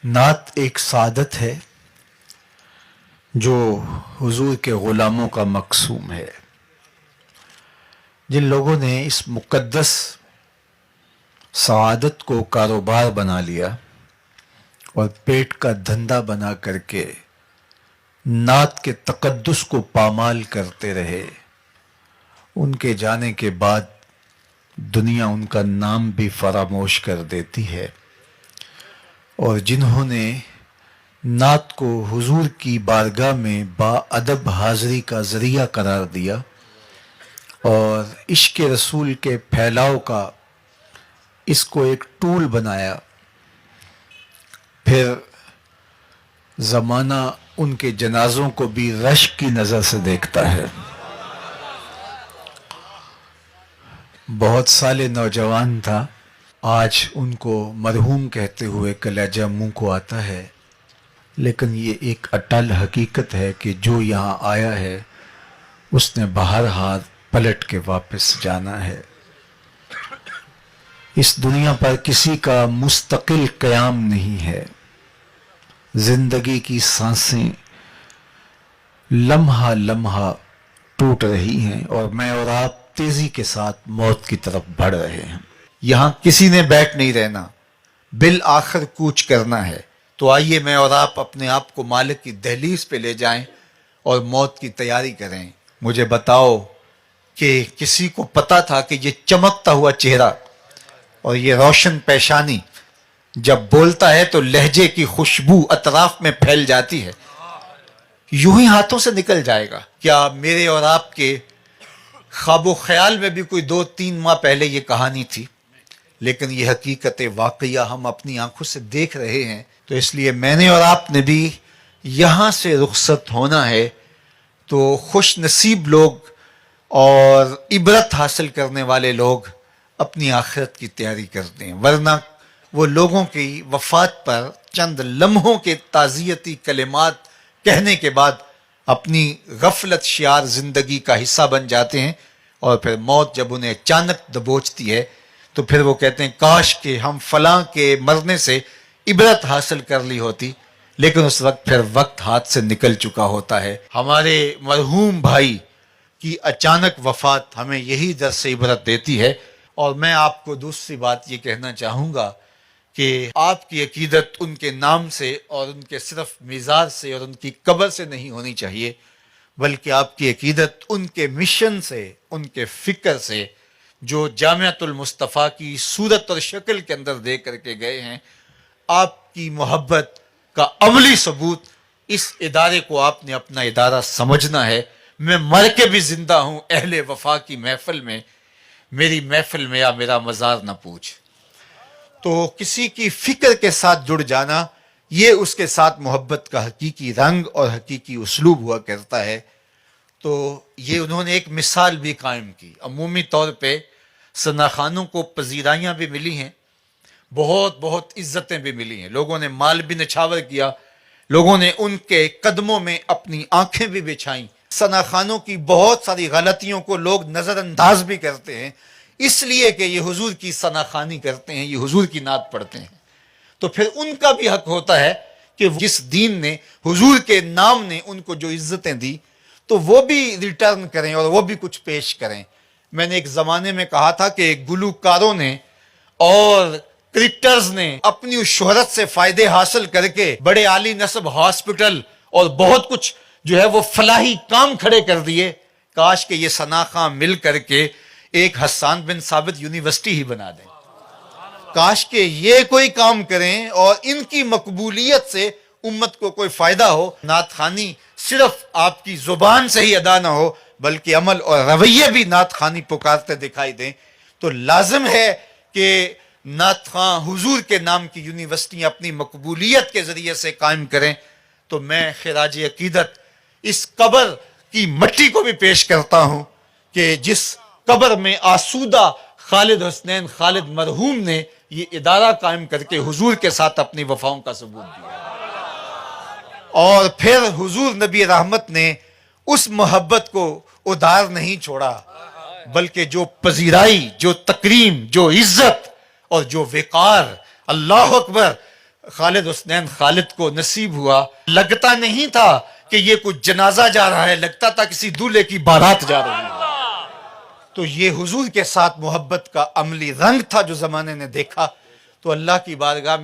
نعت ایک سعادت ہے جو حضور کے غلاموں کا مقسوم ہے۔ جن لوگوں نے اس مقدس سعادت کو کاروبار بنا لیا اور پیٹ کا دھندا بنا کر کے نعت کے تقدس کو پامال کرتے رہے، ان کے جانے کے بعد دنیا ان کا نام بھی فراموش کر دیتی ہے۔ اور جنہوں نے نعت کو حضور کی بارگاہ میں با ادب حاضری کا ذریعہ قرار دیا اور عشق رسول کے پھیلاؤ کا اس کو ایک ٹول بنایا، پھر زمانہ ان کے جنازوں کو بھی رشک کی نظر سے دیکھتا ہے۔ بہت سال نوجوان تھا، آج ان کو مرحوم کہتے ہوئے کلیجہ منہ کو آتا ہے، لیکن یہ ایک اٹل حقیقت ہے کہ جو یہاں آیا ہے اس نے بہرحال پلٹ کے واپس جانا ہے۔ اس دنیا پر کسی کا مستقل قیام نہیں ہے، زندگی کی سانسیں لمحہ لمحہ ٹوٹ رہی ہیں اور میں اور آپ تیزی کے ساتھ موت کی طرف بڑھ رہے ہیں۔ یہاں کسی نے بیٹھ نہیں رہنا، بالآخر کوچ کرنا ہے۔ تو آئیے میں اور آپ اپنے آپ کو مالک کی دہلیز پہ لے جائیں اور موت کی تیاری کریں۔ مجھے بتاؤ کہ کسی کو پتا تھا کہ یہ چمکتا ہوا چہرہ اور یہ روشن پیشانی جب بولتا ہے تو لہجے کی خوشبو اطراف میں پھیل جاتی ہے، یوں ہی ہاتھوں سے نکل جائے گا؟ کیا میرے اور آپ کے خواب و خیال میں بھی کوئی 2-3 ماہ پہلے یہ کہانی تھی؟ لیکن یہ حقیقت واقعہ ہم اپنی آنکھوں سے دیکھ رہے ہیں، تو اس لیے میں نے اور آپ نے بھی یہاں سے رخصت ہونا ہے۔ تو خوش نصیب لوگ اور عبرت حاصل کرنے والے لوگ اپنی آخرت کی تیاری کرتے ہیں، ورنہ وہ لوگوں کی وفات پر چند لمحوں کے تعزیتی کلمات کہنے کے بعد اپنی غفلت شیار زندگی کا حصہ بن جاتے ہیں، اور پھر موت جب انہیں اچانک دبوچتی ہے تو پھر وہ کہتے ہیں کاش کہ ہم فلاں کے مرنے سے عبرت حاصل کر لی ہوتی، لیکن اس وقت پھر وقت ہاتھ سے نکل چکا ہوتا ہے۔ ہمارے مرحوم بھائی کی اچانک وفات ہمیں یہی درس سے عبرت دیتی ہے۔ اور میں آپ کو دوسری بات یہ کہنا چاہوں گا کہ آپ کی عقیدت ان کے نام سے اور ان کے صرف مزار سے اور ان کی قبر سے نہیں ہونی چاہیے، بلکہ آپ کی عقیدت ان کے مشن سے، ان کے فکر سے، جو جامعۃ المصطفیٰ کی صورت اور شکل کے اندر دے کر کے گئے ہیں۔ آپ کی محبت کا عملی ثبوت اس ادارے کو آپ نے اپنا ادارہ سمجھنا ہے۔ میں مر کے بھی زندہ ہوں اہل وفا کی محفل میں، میری محفل میں یا میرا مزار نہ پوچھ۔ تو کسی کی فکر کے ساتھ جڑ جانا، یہ اس کے ساتھ محبت کا حقیقی رنگ اور حقیقی اسلوب ہوا کرتا ہے۔ تو یہ انہوں نے ایک مثال بھی قائم کی۔ عمومی طور پہ ثنا خانوں کو پذیرائیاں بھی ملی ہیں، بہت بہت عزتیں بھی ملی ہیں، لوگوں نے مال بھی نچھاور کیا، لوگوں نے ان کے قدموں میں اپنی آنکھیں بھی بچھائیں۔ ثنا خانوں کی بہت ساری غلطیوں کو لوگ نظر انداز بھی کرتے ہیں، اس لیے کہ یہ حضور کی ثنا خوانی کرتے ہیں، یہ حضور کی نعت پڑھتے ہیں۔ تو پھر ان کا بھی حق ہوتا ہے کہ جس دین نے، حضور کے نام نے ان کو جو عزتیں دی، تو وہ بھی ریٹرن کریں اور وہ بھی کچھ پیش کریں۔ میں نے ایک زمانے میں کہا تھا کہ گلوکاروں نے اور کرکٹرز نے اپنی اس شہرت سے فائدے حاصل کر کے بڑے عالی نصب ہاسپٹل اور بہت کچھ جو ہے وہ فلاحی کام کھڑے کر دیے۔ کاش کہ یہ ثنا خاں مل کر کے ایک حسان بن ثابت یونیورسٹی ہی بنا دیں، کاش کہ یہ کوئی کام کریں اور ان کی مقبولیت سے امت کو کوئی فائدہ ہو۔ نعت خوانی صرف آپ کی زبان سے ہی ادا نہ ہو، بلکہ عمل اور رویے بھی نعت خوانی پکارتے دکھائی دیں۔ تو لازم ہے کہ نعت خواں حضور کے نام کی یونیورسٹیاں اپنی مقبولیت کے ذریعے سے قائم کریں۔ تو میں خراج عقیدت اس قبر کی مٹی کو بھی پیش کرتا ہوں کہ جس قبر میں آسودہ خالد حسنین خالد مرحوم نے یہ ادارہ قائم کر کے حضور کے ساتھ اپنی وفاؤں کا ثبوت دیا، اور پھر حضور نبی رحمت نے اس محبت کو ادھار نہیں چھوڑا، بلکہ جو پذیرائی، جو تکریم، جو عزت اور جو وقار، اللہ اکبر، خالد حسنین خالد کو نصیب ہوا، لگتا نہیں تھا کہ یہ کچھ جنازہ جا رہا ہے، لگتا تھا کسی دولہے کی بارات جا رہی ہے۔ تو یہ حضور کے ساتھ محبت کا عملی رنگ تھا جو زمانے نے دیکھا۔ تو اللہ کی بارگاہ